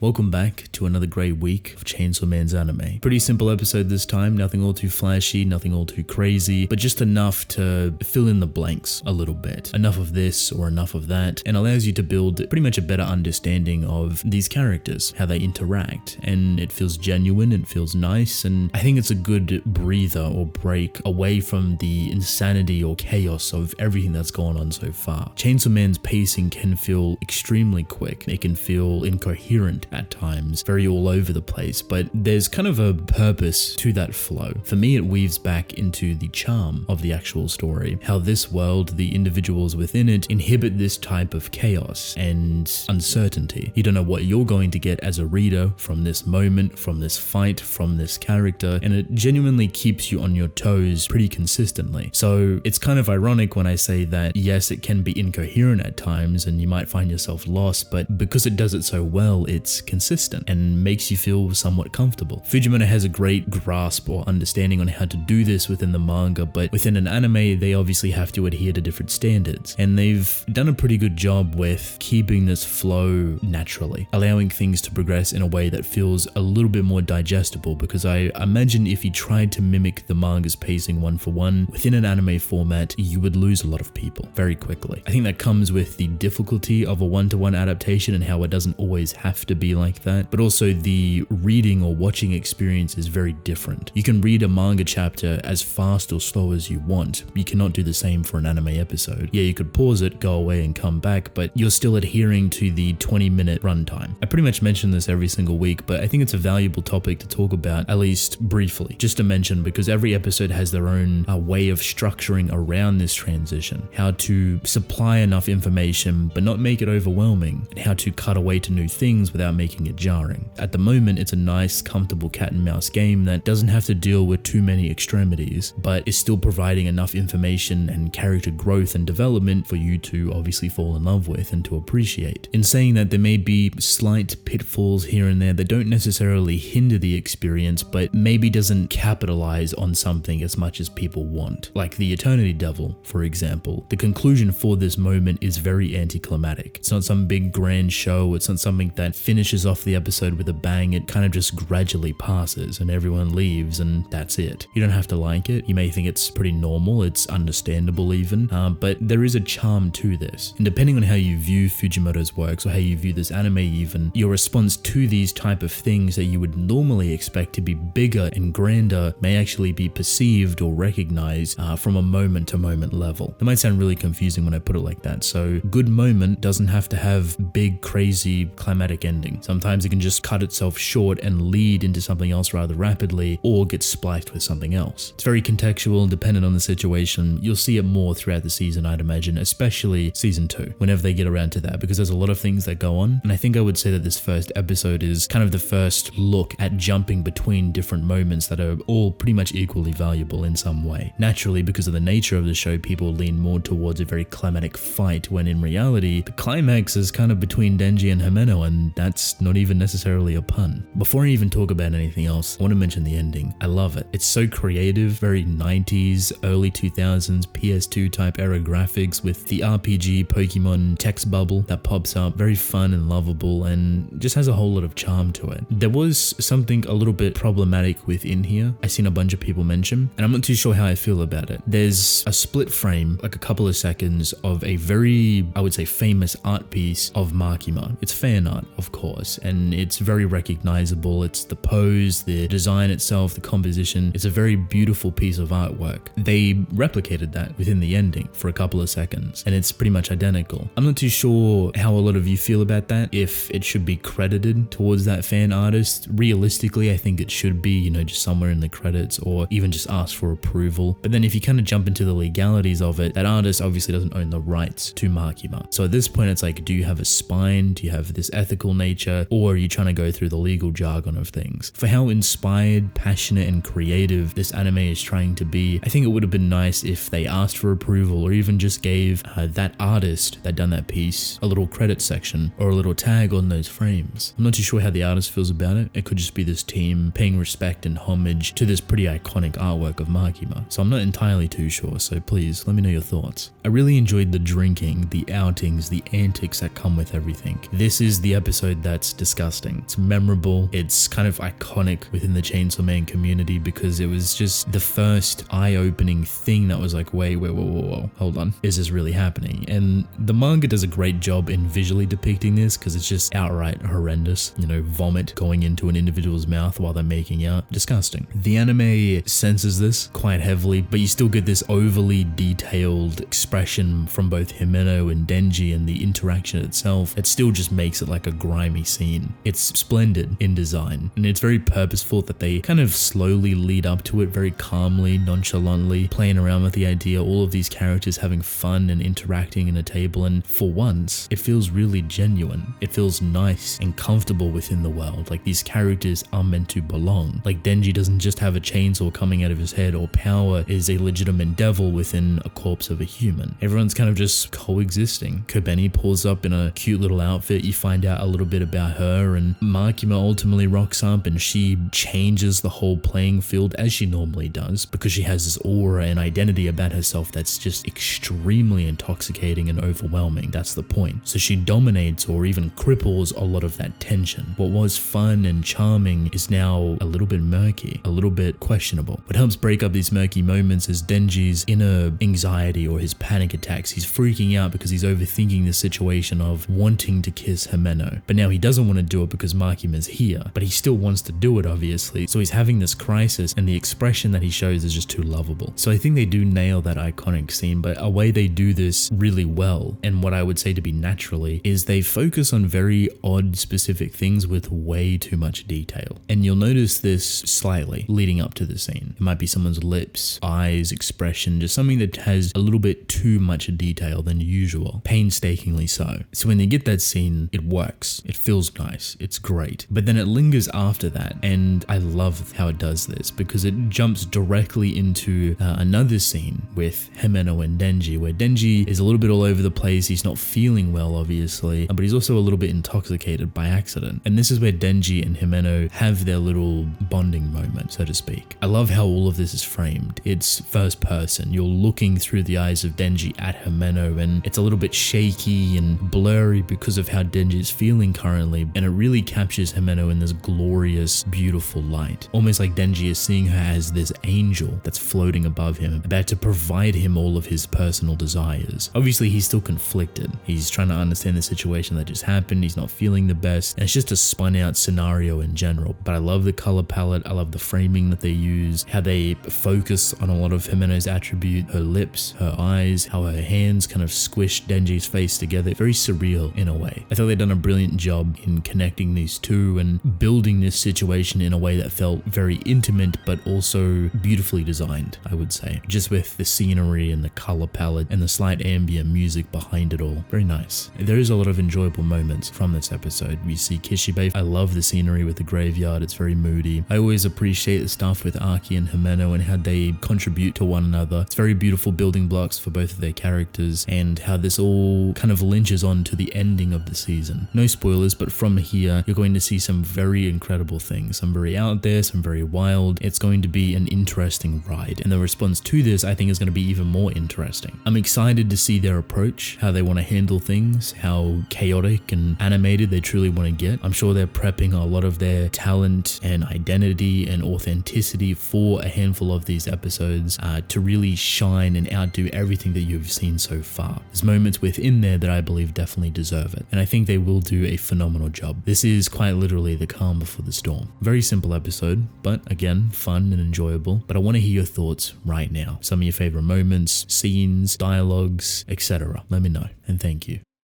Welcome back to another great week of Chainsawman's anime. Pretty simple episode this time, nothing all too flashy, nothing all too crazy, but just enough to fill in the blanks a little bit. Enough of this or enough of that, and allows you to build pretty much a better understanding of these characters, how they interact, and it feels genuine, it feels nice, and I think it's a good breather or break away from the insanity or chaos of everything that's gone on so far. Chainsaw Man's pacing can feel extremely quick, it can feel incoherent at times, very all over the place, but there's kind of a purpose to that flow. For me, it weaves back into the charm of the actual story, how this world, the individuals within it, inhibit this type of chaos and uncertainty. You don't know what you're going to get as a reader from this moment, from this fight, from this character, and it genuinely keeps you on your toes pretty consistently. So it's kind of ironic when I say that yes, it can be incoherent at times and you might find yourself lost, but because it does it so well, it's consistent and makes you feel somewhat comfortable. Fujimoto has a great grasp or understanding on how to do this within the manga, but within an anime, they obviously have to adhere to different standards, and they've done a pretty good job with keeping this flow naturally, allowing things to progress in a way that feels a little bit more digestible, because I imagine if you tried to mimic the manga's pacing one for one within an anime format, you would lose a lot of people very quickly. I think that comes with the difficulty of a one-to-one adaptation and how it doesn't always have to be like that, but also the reading or watching experience is very different. You can read a manga chapter as fast or slow as you want. You cannot do the same for an anime episode. Yeah, you could pause it, go away and come back, but you're still adhering to the 20-minute runtime. I pretty much mention this every single week, but I think it's a valuable topic to talk about, at least briefly, just to mention, because every episode has their own way of structuring around this transition, how to supply enough information but not make it overwhelming, and how to cut away to new things without making it jarring. At the moment, it's a nice, comfortable cat and mouse game that doesn't have to deal with too many extremities, but is still providing enough information and character growth and development for you to obviously fall in love with and to appreciate. In saying that, there may be slight pitfalls here and there that don't necessarily hinder the experience, but maybe doesn't capitalize on something as much as people want. Like the Eternity Devil, for example. The conclusion for this moment is very anticlimactic. It's not some big grand show, it's not something that finishes off the episode with a bang. It kind of just gradually passes and everyone leaves and that's it. You don't have to like it. You may think it's pretty normal, it's understandable even, but there is a charm to this. And depending on how you view Fujimoto's works or how you view this anime even, your response to these type of things that you would normally expect to be bigger and grander may actually be perceived or recognized from a moment to moment level. It might sound really confusing when I put it like that. So good moment doesn't have to have big crazy climatic ending. Sometimes it can just cut itself short and lead into something else rather rapidly, or get spliced with something else. It's very contextual, dependent on the situation. You'll see it more throughout the season, I'd imagine, especially season 2, whenever they get around to that, because there's a lot of things that go on. And I think I would say that this first episode is kind of the first look at jumping between different moments that are all pretty much equally valuable in some way. Naturally, because of the nature of the show, people lean more towards a very climatic fight, when in reality, the climax is kind of between Denji and Himeno, and that's not even necessarily a pun. Before I even talk about anything else, I want to mention the ending. I love it. It's so creative, very 90s, early 2000s, PS2 type era graphics with the RPG Pokemon text bubble that pops up. Very fun and lovable and just has a whole lot of charm to it. There was something a little bit problematic within here I've seen a bunch of people mention, and I'm not too sure how I feel about it. There's a split frame, like a couple of seconds, of a very, I would say, famous art piece of Makima. It's fan art, of course, and it's very recognizable. It's the pose, the design itself, the composition. It's a very beautiful piece of artwork. They replicated that within the ending for a couple of seconds, and it's pretty much identical. I'm not too sure how a lot of you feel about that, if it should be credited towards that fan artist. Realistically, I think it should be, just somewhere in the credits, or even just ask for approval. But then if you kind of jump into the legalities of it, that artist obviously doesn't own the rights to Makima. So at this point, it's like, do you have a spine? Do you have this ethical nature? Or are you trying to go through the legal jargon of things? For how inspired, passionate, and creative this anime is trying to be, I think it would have been nice if they asked for approval, or even just gave that artist that done that piece a little credit section or a little tag on those frames. I'm not too sure how the artist feels about it. It could just be this team paying respect and homage to this pretty iconic artwork of Makima. So I'm not entirely too sure, so please let me know your thoughts. I really enjoyed the drinking, the outings, the antics that come with everything. This is the episode that's disgusting. It's memorable. It's kind of iconic within the Chainsaw Man community because it was just the first eye-opening thing that was like, wait, whoa, hold on. Is this really happening? And the manga does a great job in visually depicting this because it's just outright horrendous. Vomit going into an individual's mouth while they're making out. Disgusting. The anime censors this quite heavily, but you still get this overly detailed expression from both Himeno and Denji, and the interaction itself, it still just makes it like a grimy scene. It's splendid in design, and it's very purposeful that they kind of slowly lead up to it very calmly, nonchalantly, playing around with the idea, all of these characters having fun and interacting in a table, and for once, it feels really genuine. It feels nice and comfortable within the world, like these characters are meant to belong. Like Denji doesn't just have a chainsaw coming out of his head, or Power is a legitimate devil within a corpse of a human. Everyone's kind of just coexisting. Kobeni pulls up in a cute little outfit, you find out a little bit about her, and Makima ultimately rocks up and she changes the whole playing field as she normally does, because she has this aura and identity about herself that's just extremely intoxicating and overwhelming. That's the point. So she dominates or even cripples a lot of that tension. What was fun and charming is now a little bit murky, a little bit questionable. What helps break up these murky moments is Denji's inner anxiety or his panic attacks. He's freaking out because he's overthinking the situation of wanting to kiss Himeno, but now he doesn't want to do it because Makima's here, but he still wants to do it, obviously. So he's having this crisis, and the expression that he shows is just too lovable. So I think they do nail that iconic scene, but a way they do this really well, and what I would say to be naturally, is they focus on very odd specific things with way too much detail. And you'll notice this slightly leading up to the scene. It might be someone's lips, eyes, expression, just something that has a little bit too much detail than usual, painstakingly so. So when they get that scene, it works. It feels nice. It's great. But then it lingers after that, and I love how it does this because it jumps directly into another scene with Himeno and Denji, where Denji is a little bit all over the place. He's not feeling well, obviously, but he's also a little bit intoxicated by accident. And this is where Denji and Himeno have their little bonding moment, so to speak. I love how all of this is framed. It's first person. You're looking through the eyes of Denji at Himeno, and it's a little bit shaky and blurry because of how Denji is feeling currently, and it really captures Himeno in this glorious, beautiful light. Almost like Denji is seeing her as this angel that's floating above him, about to provide him all of his personal desires. Obviously, he's still conflicted. He's trying to understand the situation that just happened. He's not feeling the best, and it's just a spun out scenario in general. But I love the color palette. I love the framing that they use, how they focus on a lot of Himeno's attribute, her lips, her eyes, how her hands kind of squish Denji's face together. Very surreal in a way. I thought they'd done a brilliant job in connecting these two and building this situation in a way that felt very intimate but also beautifully designed, I would say. Just with the scenery and the color palette and the slight ambient music behind it all. Very nice. There is a lot of enjoyable moments from this episode. We see Kishibe. I love the scenery with the graveyard. It's very moody. I always appreciate the stuff with Aki and Himeno and how they contribute to one another. It's very beautiful building blocks for both of their characters, and how this all kind of lynches on to the ending of the season. No spoilers, but from here, you're going to see some very incredible things. Some very out there, some very wild. It's going to be an interesting ride, and the response to this, I think, is going to be even more interesting. I'm excited to see their approach, how they want to handle things, how chaotic and animated they truly want to get. I'm sure they're prepping a lot of their talent and identity and authenticity for a handful of these episodes to really shine and outdo everything that you've seen so far. There's moments within there that I believe definitely deserve it, and I think they will do a phenomenal job. This is quite literally the calm before the storm. Very simple episode, but again, fun and enjoyable. But I want to hear your thoughts right now. Some of your favorite moments, scenes, dialogues, etc. Let me know, and thank you.